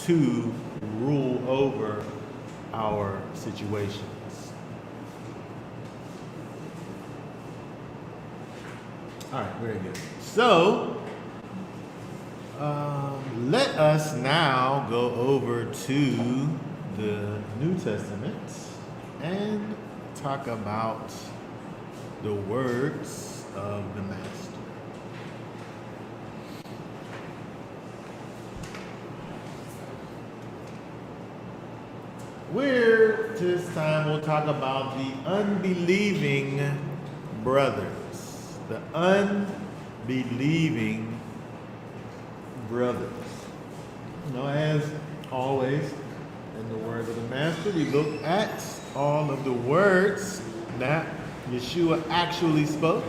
to rule over our situations. All right, very good. So, let us now go over to the New Testament and talk about the words of the Master. This time we'll talk about the unbelieving brothers. The unbelieving brothers. As always, in the words of the Master, we look at all of the words that Yeshua actually spoke.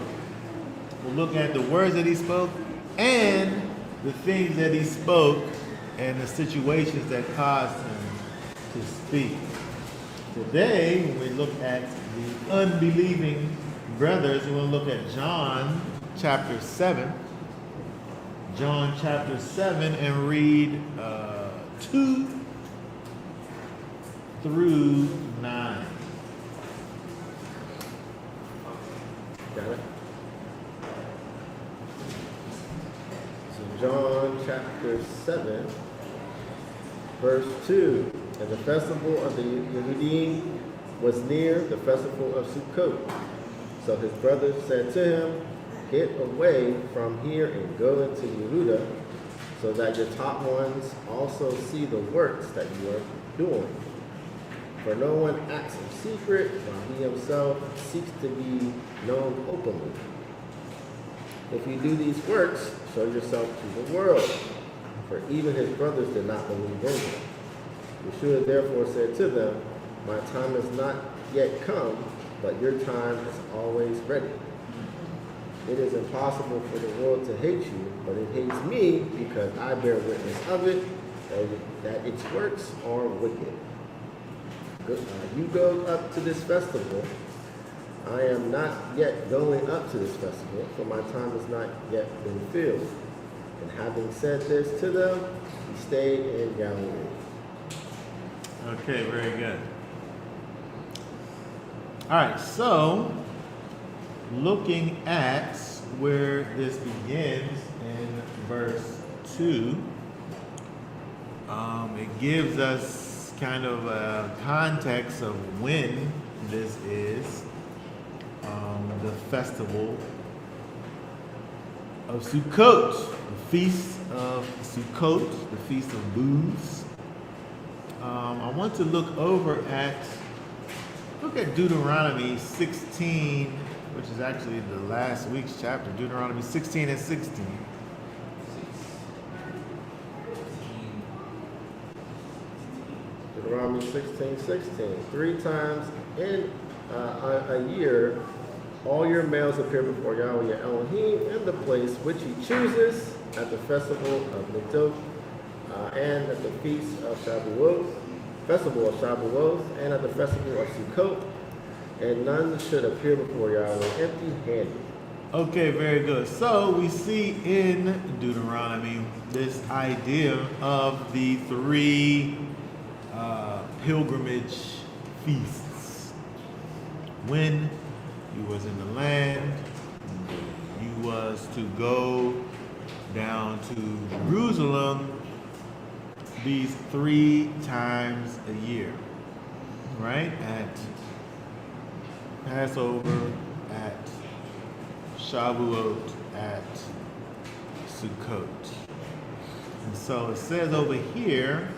We'll look at the words that he spoke and the things that he spoke and the situations that caused him to speak. Today, when we look at the unbelieving brothers, we'll look at John chapter 7. John chapter 7 and read 2 through 9. Got it? So John chapter 7, verse 2. And the festival of the Yehudim was near, the festival of Sukkot. So his brothers said to him, "Get away from here and go into Yehuda, so that your top ones also see the works that you are doing. For no one acts in secret, while he himself seeks to be known openly. If you do these works, show yourself to the world." For even his brothers did not believe in him. Yeshua therefore said to them, "My time has not yet come, but your time is always ready. It is impossible for the world to hate you, but it hates me because I bear witness of it, that its works are wicked. You go up to this festival. I am not yet going up to this festival, for my time has not yet been filled." And having said this to them, he stayed in Galilee. Okay, very good. All right, so looking at where this begins in verse 2, it gives us kind of a context of when this is, the festival of Sukkot, the feast of Sukkot, the feast of booths. I want to look at Deuteronomy 16, which is actually the last week's chapter, Deuteronomy 16 and 16. Deuteronomy 16:16. 3 times in a year, all your males appear before Yahweh your Elohim in the place which he chooses, at the festival of Nidot, and at the feast of Shavuot, festival of Shavuot, and at the festival of Sukkot, and none should appear before Yahweh empty-handed. Okay, very good. So we see in Deuteronomy this idea of the 3 pilgrimage feasts. When you was in the land, you was to go down to Jerusalem these 3 times a year, right? At Passover, at Shavuot, at Sukkot. And so it says over here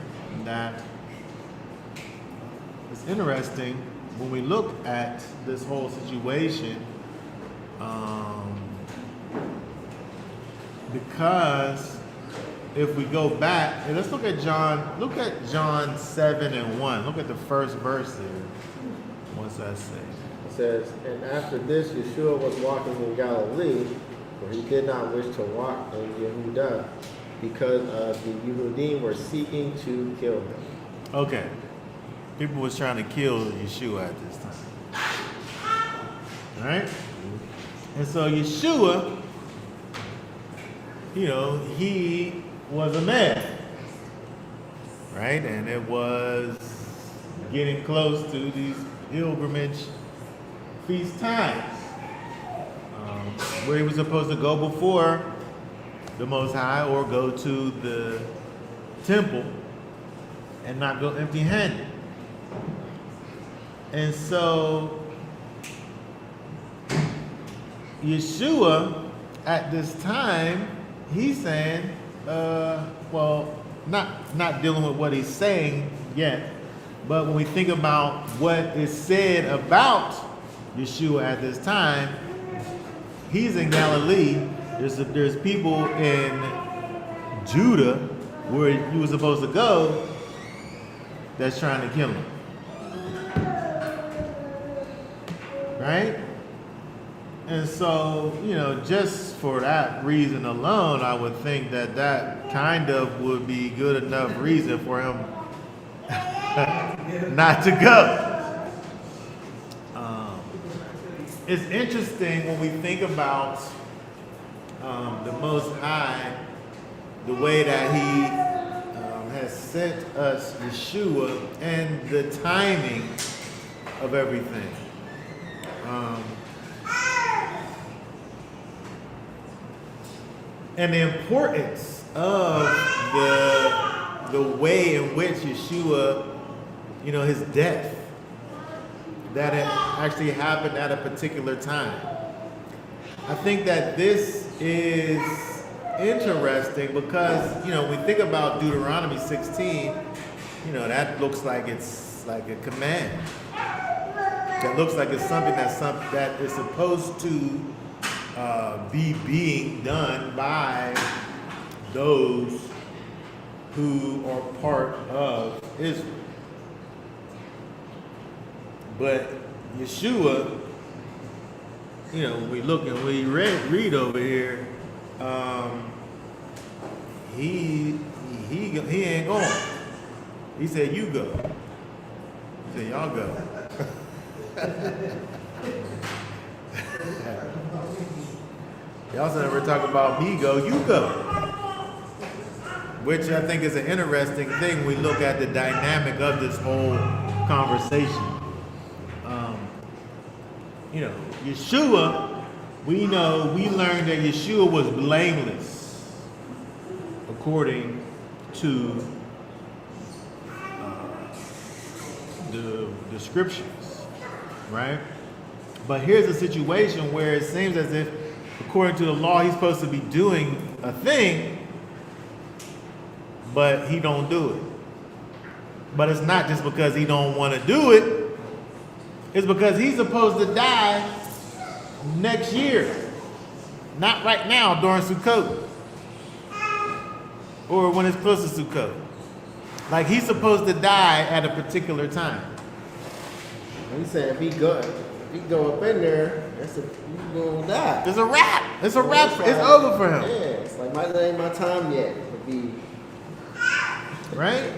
that it's interesting when we look at this whole situation, because if we go back, and let's look at John 7 and 1. Look at the first verse there. What's that say? It says, "And after this, Yeshua was walking in Galilee, for he did not wish to walk in Yehuda, because the Yehudim were seeking to kill him." Okay. People was trying to kill Yeshua at this time. All right? And so Yeshua, he was a man. right? And it was getting close to these pilgrimage feast times, where he was supposed to go before the Most High or go to the temple and not go empty-handed. And so Yeshua at this time, he's saying, well, not dealing with what he's saying yet, but when we think about what is said about Yeshua at this time, he's in Galilee. There's people in Judah where he was supposed to go that's trying to kill him. Right? And so, just for that reason alone, I would think that kind of would be good enough reason for him not to go. It's interesting when we think about the Most High, the way that he has sent us Yeshua and the timing of everything. And the importance of the way in which Yeshua, his death, that it actually happened at a particular time. I think that this is interesting because, when we think about Deuteronomy 16, that looks like it's like a command. That looks like it's something that is supposed to be being done by those who are part of Israel. But Yeshua, when we look and we read over here, he ain't going. He said, "You go." He said, "Y'all go." Y'all said we're talking about me go, you go. Which I think is an interesting thing. We look at the dynamic of this whole conversation. Yeshua, we learned that Yeshua was blameless according to the scriptures, right? But here's a situation where it seems as if, according to the law, he's supposed to be doing a thing, but he don't do it. But it's not just because he don't want to do it. It's because he's supposed to die next year. Not right now during Sukkot. Or when it's close to Sukkot. Like he's supposed to die at a particular time. He said if he go up in there, he's gonna die. It's a wrap. It's a wrap. It's over for him. Yeah, it's like it ain't my time yet. Right?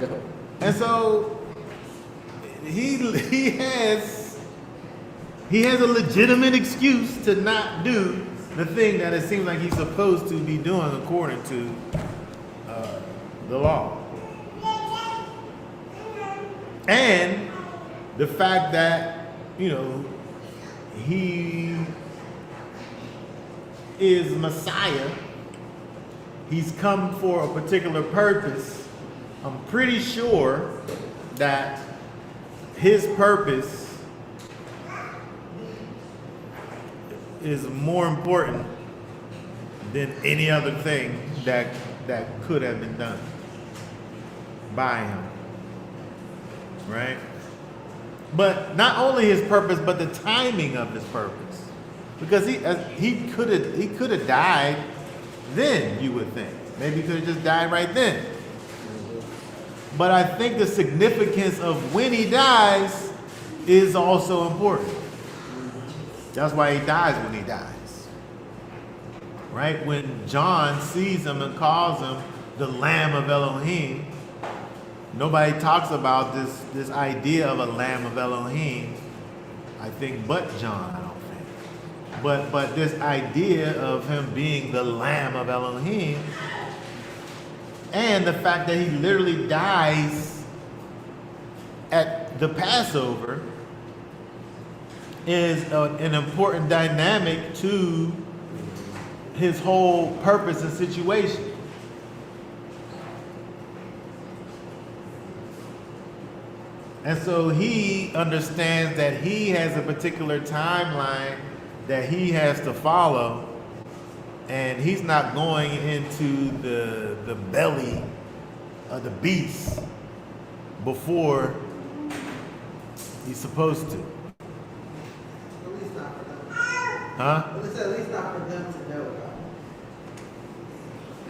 And so he has a legitimate excuse to not do the thing that it seems like he's supposed to be doing according to the law. And the fact that, he is Messiah, he's come for a particular purpose. I'm pretty sure that his purpose is more important than any other thing that could have been done by him, right? But not only his purpose, but the timing of his purpose, because he could have died then. You would think maybe he could have just died right then. But I think the significance of when he dies is also important. That's why he dies when he dies. Right? When John sees him and calls him the Lamb of Elohim, nobody talks about this idea of a Lamb of Elohim, I think, but John, I don't think. But this idea of him being the Lamb of Elohim And the fact that he literally dies at the Passover is an important dynamic to his whole purpose and situation. And so he understands that he has a particular timeline that he has to follow, and he's not going into the belly of the beast before he's supposed to. At least not for them. Huh? At least not for them to know about.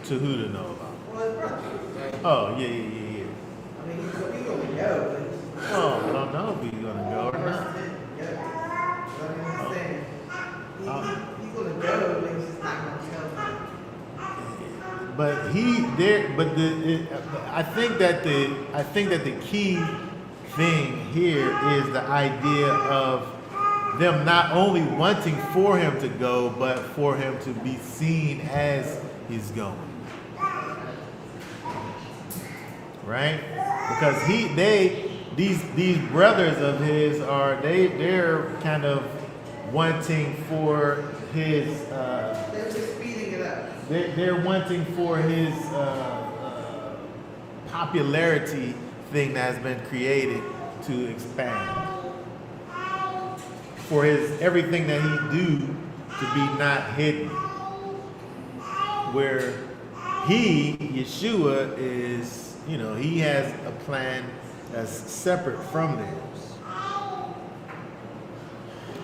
To who to know about? Well, his brother. Oh, yeah. I mean, he's going to go, but he's Oh, I don't know if he's going to go or first not. in, yeah. So I mean, he's saying he's going to go, but he's just not going to tell them. I think that the key thing here is the idea of them not only wanting for him to go, but for him to be seen as he's going. Right? Because these brothers of his they're kind of wanting for his They're just speeding it up. they're wanting for his popularity thing that has been created to expand. For his everything that he do to be not hidden. Where Yeshua is, he has a plan that's separate from theirs.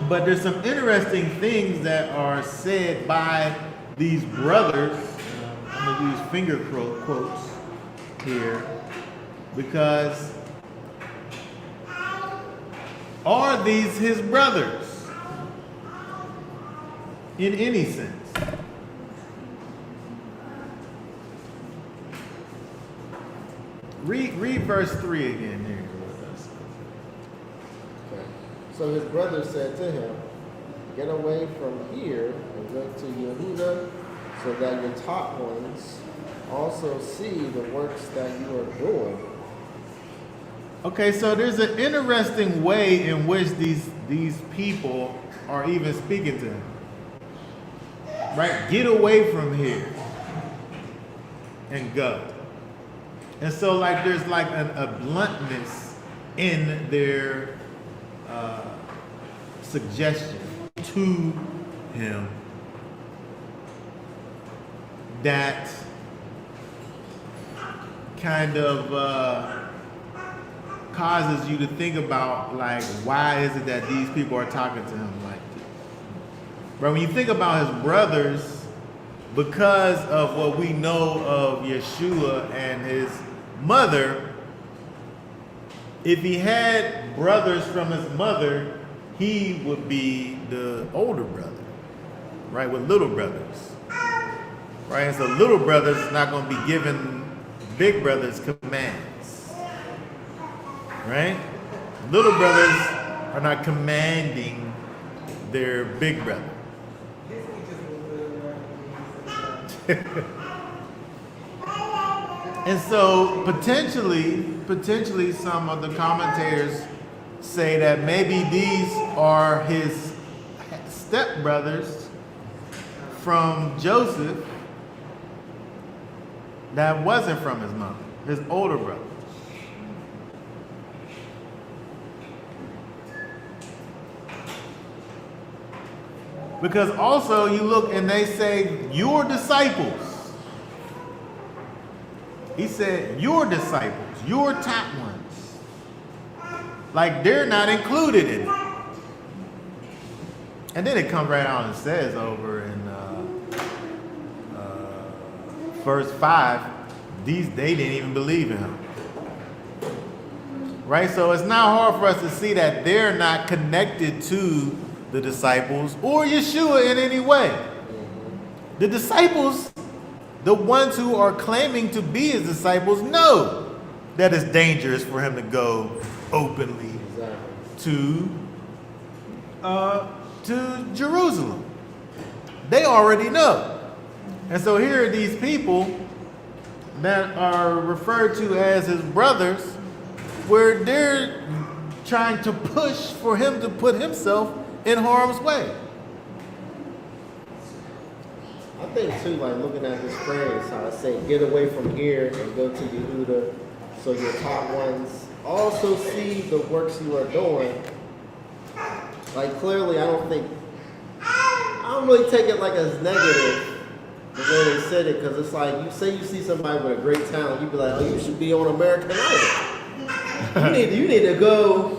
But there's some interesting things that are said by these brothers. I'm going to use finger quotes here, because are these his brothers in any sense? Read verse 3 again here with us. Okay. So his brother said to him, "Get away from here and go to Yehuda, so that your top ones also see the works that you are doing." Okay, so there's an interesting way in which these people are even speaking to him. Right? Get away from here and go. And so there's a bluntness in their suggestion to him that kind of causes you to think about why is it that these people are talking to him like this? But when you think about his brothers, because of what we know of Yeshua and his mother, if he had brothers from his mother, he would be the older brother, right, with little brothers, right? And so little brothers is not going to be giving big brothers commands, right? Little brothers are not commanding their big brother. His teachers will do it. And so potentially some of the commentators say that maybe these are his stepbrothers from Joseph that wasn't from his mother, his older brother. Because also you look and they say, your disciples. He said, your disciples, your top ones. Like they're not included in it. And then it comes right out and says over in verse 5, they didn't even believe in him. Right? So it's not hard for us to see that they're not connected to the disciples or Yeshua in any way. The disciples, the ones who are claiming to be his disciples, know that it's dangerous for him to go openly to Jerusalem. They already know. And so here are these people that are referred to as his brothers, where they're trying to push for him to put himself in harm's way. I think too, like looking at this phrase, how I say, get away from here and go to Yehuda, so your top ones also see the works you are doing. Like clearly, I don't really take it like as negative the way they said it, because it's like you see somebody with a great talent, you be like, oh, you should be on American Idol. You need to go.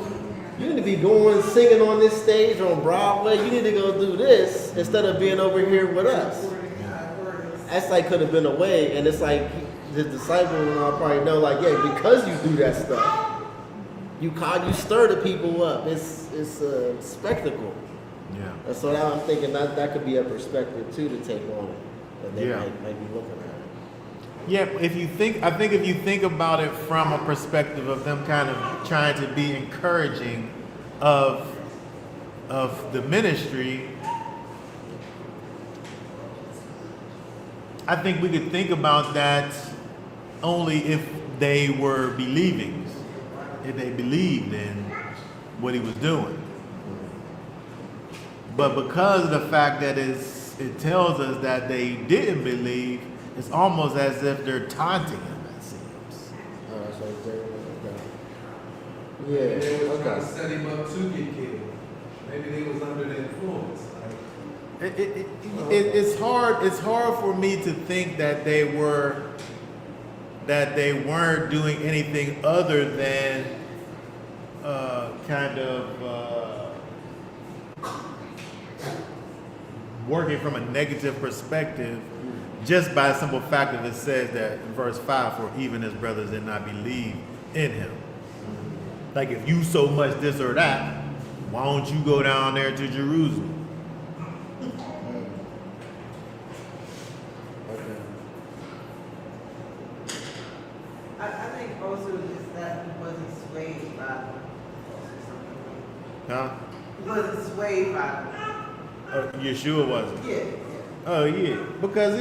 You need to be going singing on this stage on Broadway. You need to go do this instead of being over here with us. That's like could have been a way, and it's like the disciples and all probably know, like, yeah, because you do that stuff, you stir the people up. It's a spectacle. Yeah. And so now I'm thinking that could be a perspective too to take on it, that they might be looking at it. Yeah, if you think about it from a perspective of them kind of trying to be encouraging of the ministry, I think we could think about that only if they were believing, if they believed in what he was doing. But because of the fact that it tells us that they didn't believe, it's almost as if they're taunting him, it seems. Oh, that's what I'm saying. Okay. Maybe they Yeah. were trying Okay. to set him up to get killed. Maybe they was under the influence. It's hard. It's hard for me to think that they weren't doing anything other than kind of working from a negative perspective, just by the simple fact that it says that in verse 5, for even his brothers did not believe in him. Like, if you so much this or that, why don't you go down there to Jerusalem? I think also just that he wasn't swayed by them. Huh? He wasn't swayed by them. Yeshua wasn't. Yeah. Oh yeah, because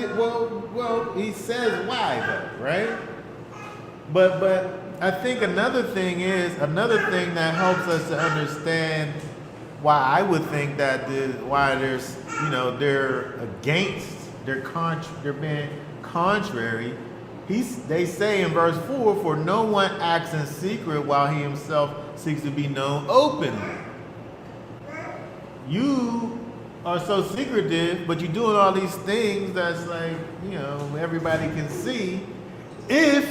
he says why though, right? But I think another thing that helps us to understand why I would think that why there's they're against, they're being contrary. They say in verse 4, for no one acts in secret while he himself seeks to be known openly. You are so secretive, but you're doing all these things that's like, everybody can see. If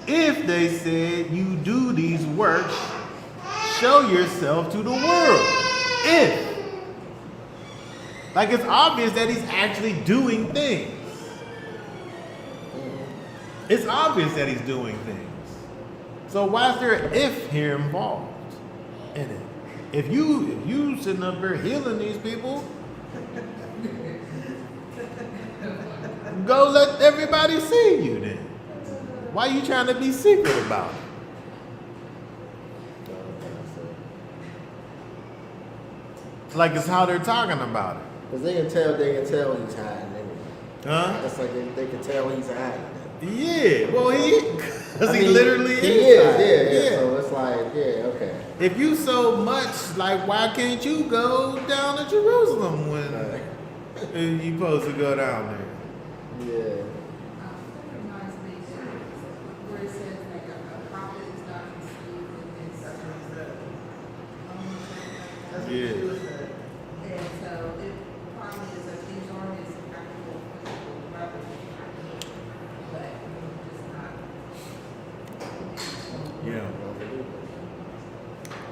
they said you do these works, show yourself to the world. It's obvious that he's actually doing things. It's obvious that he's doing things. So why is there an if here involved in it? If you sitting up here healing these people, go let everybody see you then. Why are you trying to be secret about it? Like it's how they're talking about it. Because they can tell he's hiding anyway. Huh? That's like they can tell he's hiding. Yeah. Well, he literally he is. Yeah. So it's like, okay. If you so much, like, why can't you go down to Jerusalem when you supposed to go down there? Yeah. Reminds me where it says like a prophet is not conceived in his. That's what he said. Yeah. And so it probably is that these are his actual physical brothers, but just not. Yeah.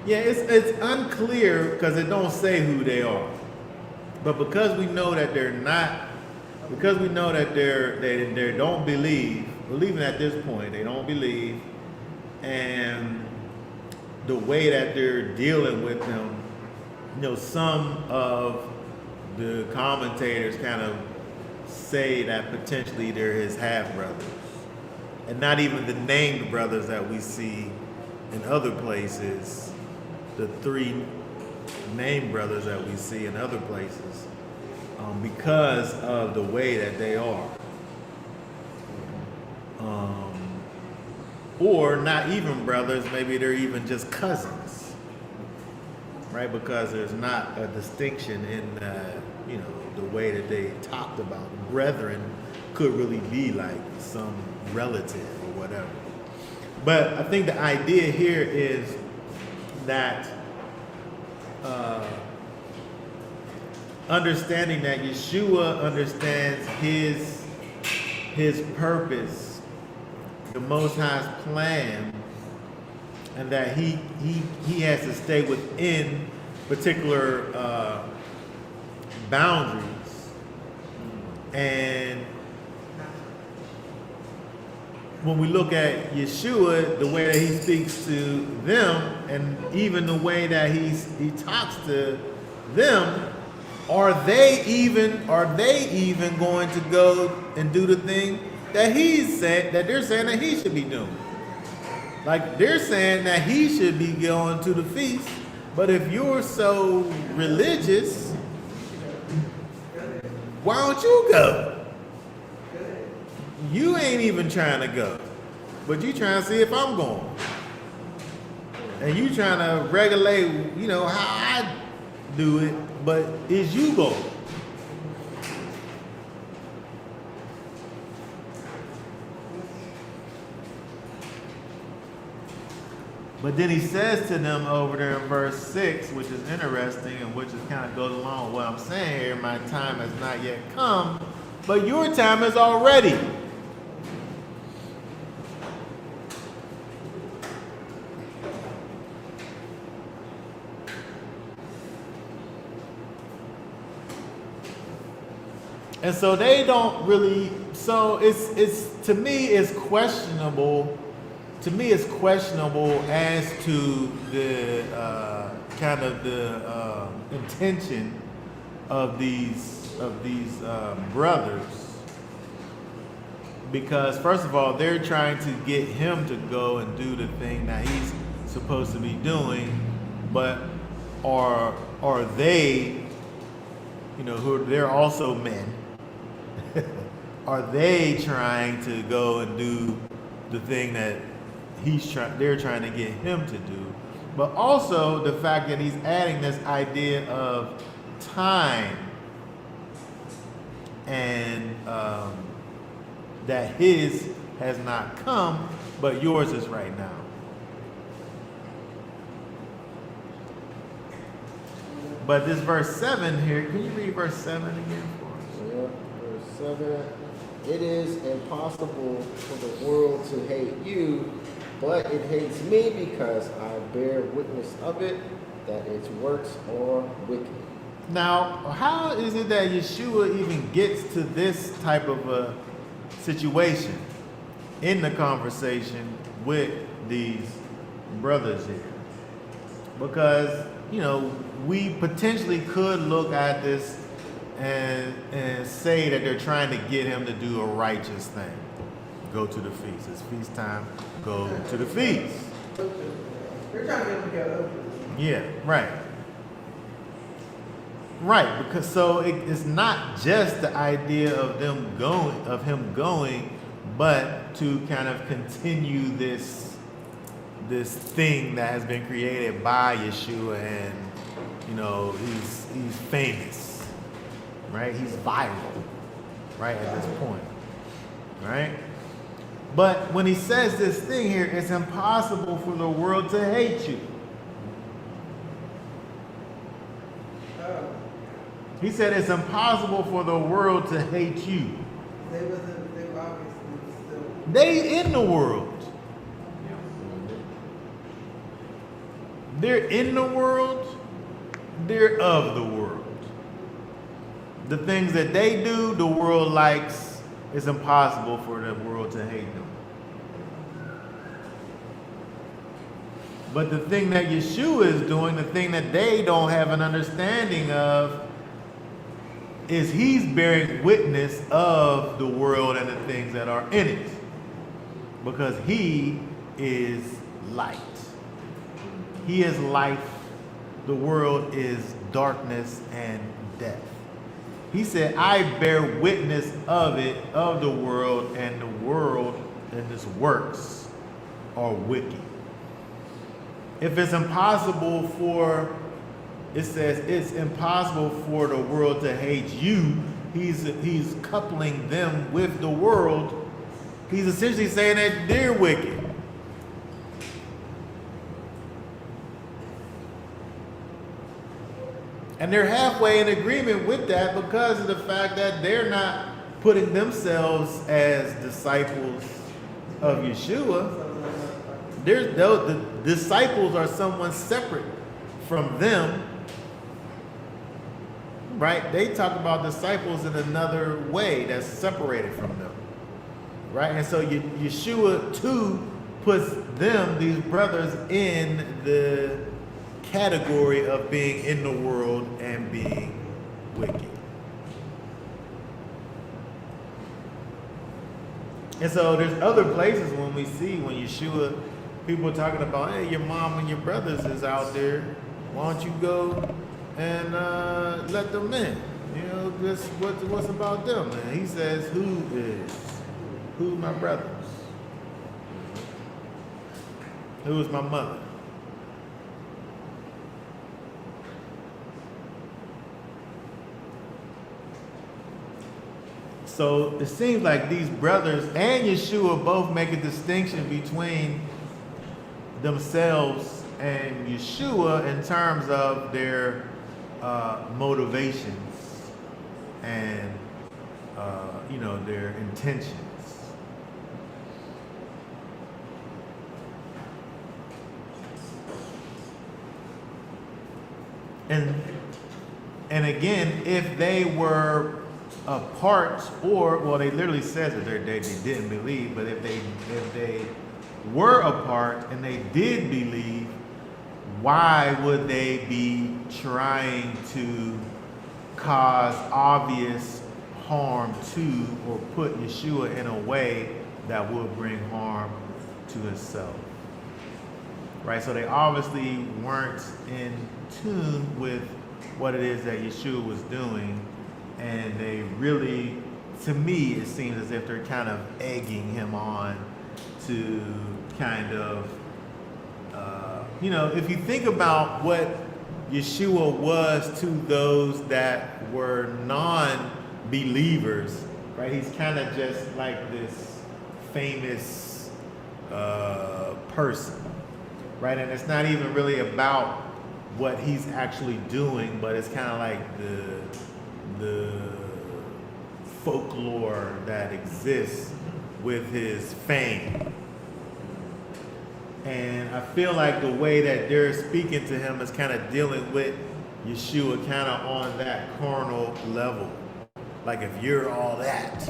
Yeah, it's unclear because it don't say who they are. But because we know that they're not, because we know that they don't believe, even at this point, they don't believe, and the way that they're dealing with them, some of the commentators kind of say that potentially they're his half brothers, and not even the named brothers that we see in other places. The three named brothers that we see in other places, because of the way that they are. Or not even brothers, maybe they're even just cousins, right? Because there's not a distinction in, the way that they talked about brethren could really be like some relative or whatever. But I think the idea here is that understanding that Yeshua understands his purpose, the Most High's plan, and that he has to stay within particular boundaries. And when we look at Yeshua, the way that he speaks to them, and even the way that he talks to them, are they even going to go and do the thing that they're saying that he should be doing? Like, they're saying that he should be going to the feast, but if you're so religious, why don't you go? You ain't even trying to go, but you trying to see if I'm going, and you trying to regulate, how I do it, but is you going? But then he says to them over there in verse 6, which is interesting and which is kind of goes along with what I'm saying here, my time has not yet come, but your time is already. And so they don't really, so it's to me it's questionable. To me it's questionable as to the kind of the intention of these brothers, because first of all they're trying to get him to go and do the thing that he's supposed to be doing, but are they, who they're also men, are they trying to go and do the thing that they're trying to get him to do? But also the fact that he's adding this idea of time, and that his has not come, but yours is right now. But this verse 7 here, can you read verse 7 again for us? Yeah, verse 7. It is impossible for the world to hate you, but it hates me because I bear witness of it, that its works are wicked. Now, how is it that Yeshua even gets to this type of a situation in the conversation with these brothers here? Because, we potentially could look at this and say that they're trying to get him to do a righteous thing. Go to the feast. It's feast time. Go to the feast. They're trying to get him to go. Yeah, right. Right, because so it's not just the idea of him going, but to kind of continue this thing that has been created by Yeshua, and he's famous, right? He's viral, right, at this point, right? But when he says this thing here, it's impossible for the world to hate you. He said it's impossible for the world to hate you. They were obviously still. They in the world. They're in the world. They're of the world. The things that they do, the world likes. It's impossible for the world to hate them. But the thing that Yeshua is doing, the thing that they don't have an understanding of, is he's bearing witness of the world and the things that are in it. Because he is light. He is life. The world is darkness and death. He said, I bear witness of it, of the world, and the world and his works are wicked. If it's impossible for, it says it's impossible for the world to hate you, he's coupling them with the world. He's essentially saying that they're wicked. And they're halfway in agreement with that because of the fact that they're not putting themselves as disciples of Yeshua. The disciples are someone separate from them, right? They talk about disciples in another way that's separated from them, right? And so Yeshua too puts them, these brothers, in the category of being in the world and being wicked. And so there's other places when Yeshua, people are talking about, hey, your mom and your brothers is out there. Why don't you go and let them in? You know, just what's about them? And he says, who's my brothers? Who is my mother? So it seems like these brothers and Yeshua both make a distinction between themselves and Yeshua in terms of their motivations and their intentions. And again, if they were apart, they literally says that they didn't believe, but if they were apart and they did believe, why would they be trying to cause obvious harm to or put Yeshua in a way that would bring harm to himself? Right? So they obviously weren't in tune with what it is that Yeshua was doing. And they really, to me, it seems as if they're kind of egging him on to kind of, if you think about what Yeshua was to those that were non-believers, right? He's kind of just like this famous person, right? And it's not even really about what he's actually doing, but it's kind of like the folklore that exists with his fame. And I feel like the way that they're speaking to him is kind of dealing with Yeshua kind of on that carnal level. Like, if you're all that,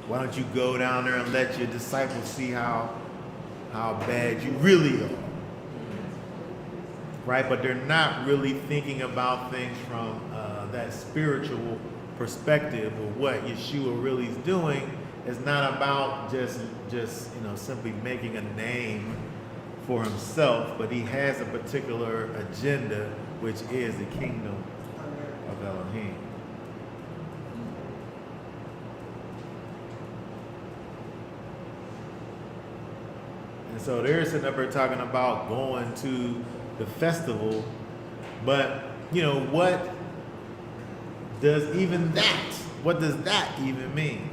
why don't you go down there and let your disciples see how bad you really are? Right? But they're not really thinking about things from that spiritual perspective of what Yeshua really is doing. Is not about just simply making a name for himself, but he has a particular agenda, which is the kingdom of Elohim. And so they're sitting up here talking about going to the festival, but what does that even mean?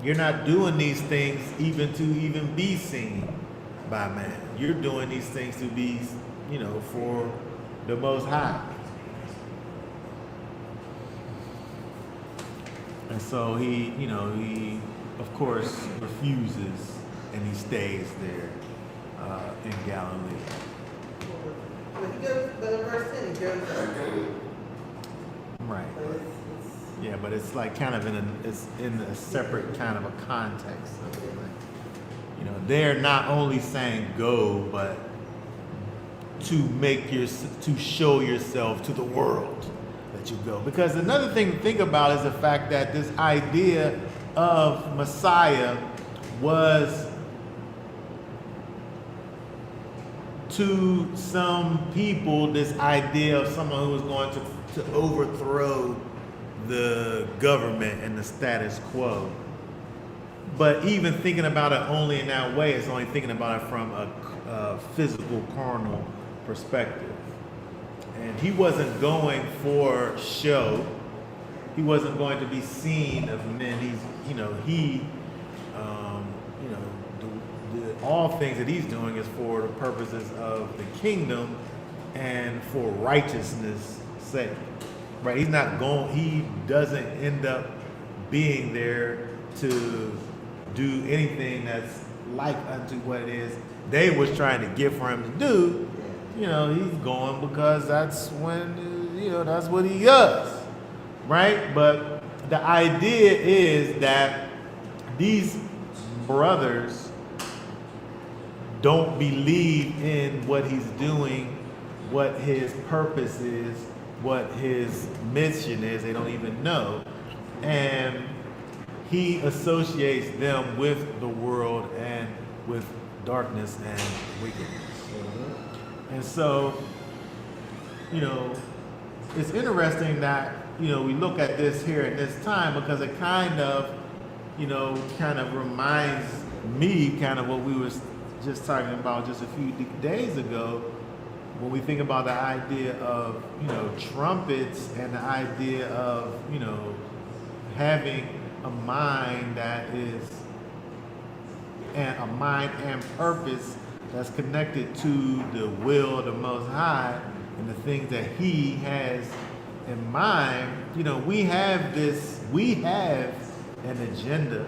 You're not doing these things to be seen by man. You're doing these things to be, for the Most High. And so he of course refuses, and he stays there in Galilee. But in verse 10, he goes up. Right. Yeah, but it's like kind of it's in a separate kind of a context. So, they're not only saying go, but to show yourself to the world that you go. Because another thing to think about is the fact that this idea of Messiah was, to some people, this idea of someone who was going to overthrow the government and the status quo. But even thinking about it only in that way, it's only thinking about it from a physical, carnal perspective. And he wasn't going for show. He wasn't going to be seen of men. All things that he's doing is for the purposes of the kingdom and for righteousness' sake. Right? He doesn't end up being there to do anything that's like unto what it is they was trying to get for him to do. He's going because that's that's what he does. Right? But the idea is that these brothers don't believe in what he's doing, what his purpose is, what his mission is. They don't even know. And he associates them with the world and with darkness and wickedness. Mm-hmm. And so, it's interesting that, we look at this here at this time because it kind of reminds me kind of what we was just talking about just a few days ago when we think about the idea of, trumpets and the idea of, having a mind that is, and a mind and purpose that's connected to the will of the Most High and the things that He has in mind. We have an agenda.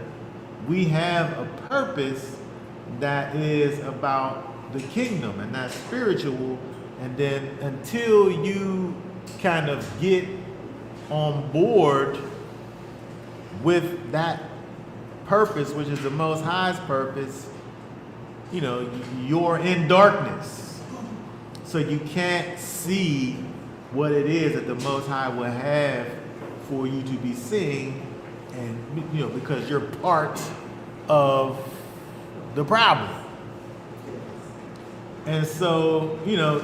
We have a purpose that is about the kingdom, and that's spiritual. And then until you kind of get on board with that purpose, which is the Most High's purpose, you're in darkness. So you can't see what it is that the Most High will have for you to be seeing, and because you're part of the problem. And so,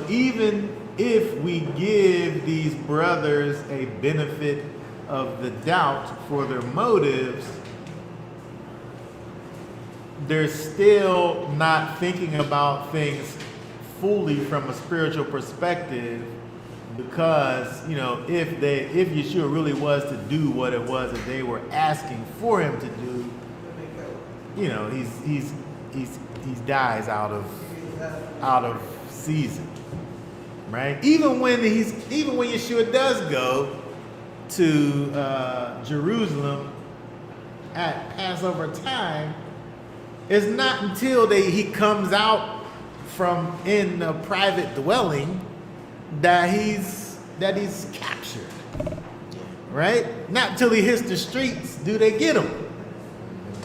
even if we give these brothers a benefit of the doubt for their motives, they're still not thinking about things fully from a spiritual perspective, because if Yeshua really was to do what it was that they were asking for him to do, he dies out of season, right? Even when Yeshua does go to Jerusalem at Passover time, it's not until he comes out from in a private dwelling that he's captured, right? Not until he hits the streets do they get him,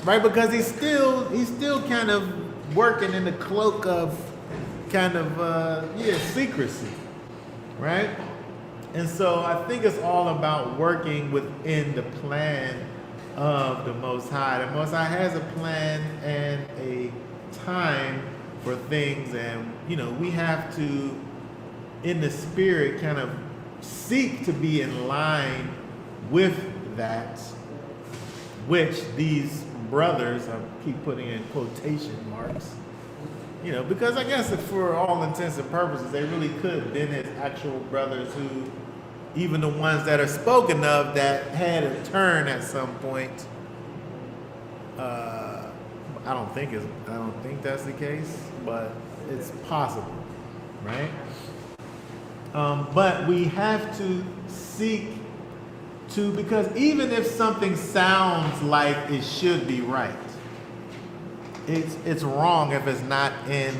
right? Because he's still kind of working in the cloak of kind of secrecy, right? And so I think it's all about working within the plan of the Most High. The Most High has a plan and a time for things, and we have to, in the spirit, kind of seek to be in line with that, which these brothers, I keep putting in quotation marks, because I guess for all intents and purposes, they really could have been his actual brothers, who, even the ones that are spoken of that had a turn at some point. I don't think that's the case, but it's possible, right? But we have to seek to, because even if something sounds like it should be right, it's wrong if it's not in,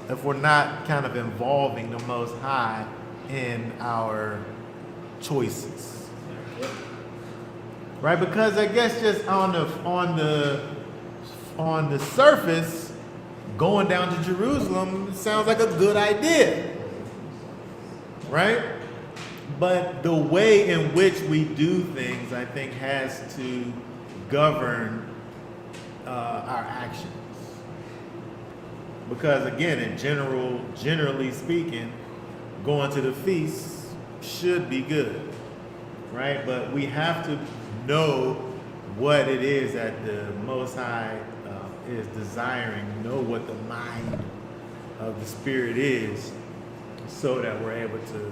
if we're not kind of involving the Most High in our choices, right? Because I guess just on the surface, going down to Jerusalem sounds like a good idea, right? But the way in which we do things, I think, has to govern our actions. Because again, generally speaking, going to the feast should be good, right? But we have to know what it is that the Most High is desiring, know what the mind of the Spirit is, so that we're able to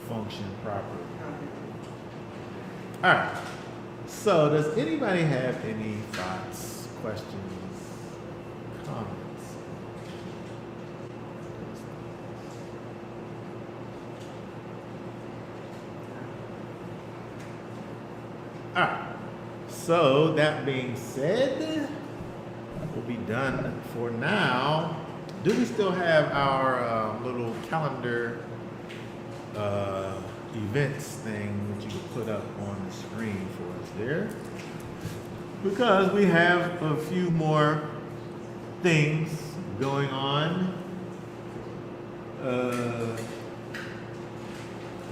function properly. All right. So, does anybody have any thoughts, questions, comments? All right. So, that being said, we'll be done for now. Do we still have our little calendar events thing that you can put up on the screen for us there? Because we have a few more things going on.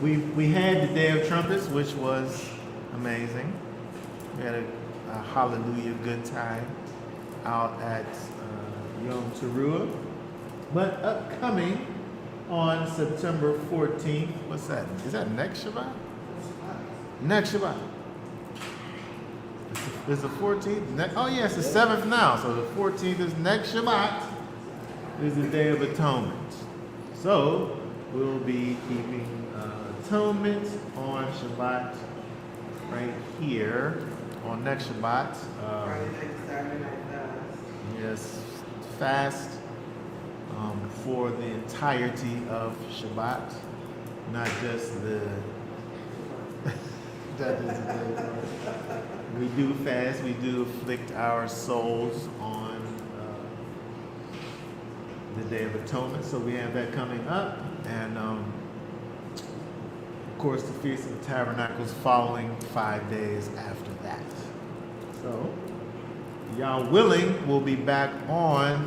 We had the Day of Trumpets, which was amazing. We had a hallelujah good time out at Yom Teruah. But upcoming on September 14th, what's that? Is that next Shabbat? Next Shabbat. It's the 14th? Oh, yeah, it's the 7th now. So the 14th is next Shabbat, is the Day of Atonement. So we'll be keeping atonement on Shabbat right here on next Shabbat. Friday night, Saturday night fast. Yes, fast for the entirety of Shabbat, not just the. That is the we do fast. We do afflict our souls on the Day of Atonement. So we have that coming up, and of course the Feast of Tabernacles following 5 days after that. So, y'all willing, we'll be back on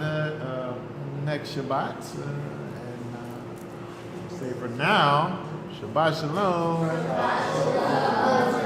next Shabbat. And say for now, Shabbat Shalom. Shabbat Shalom.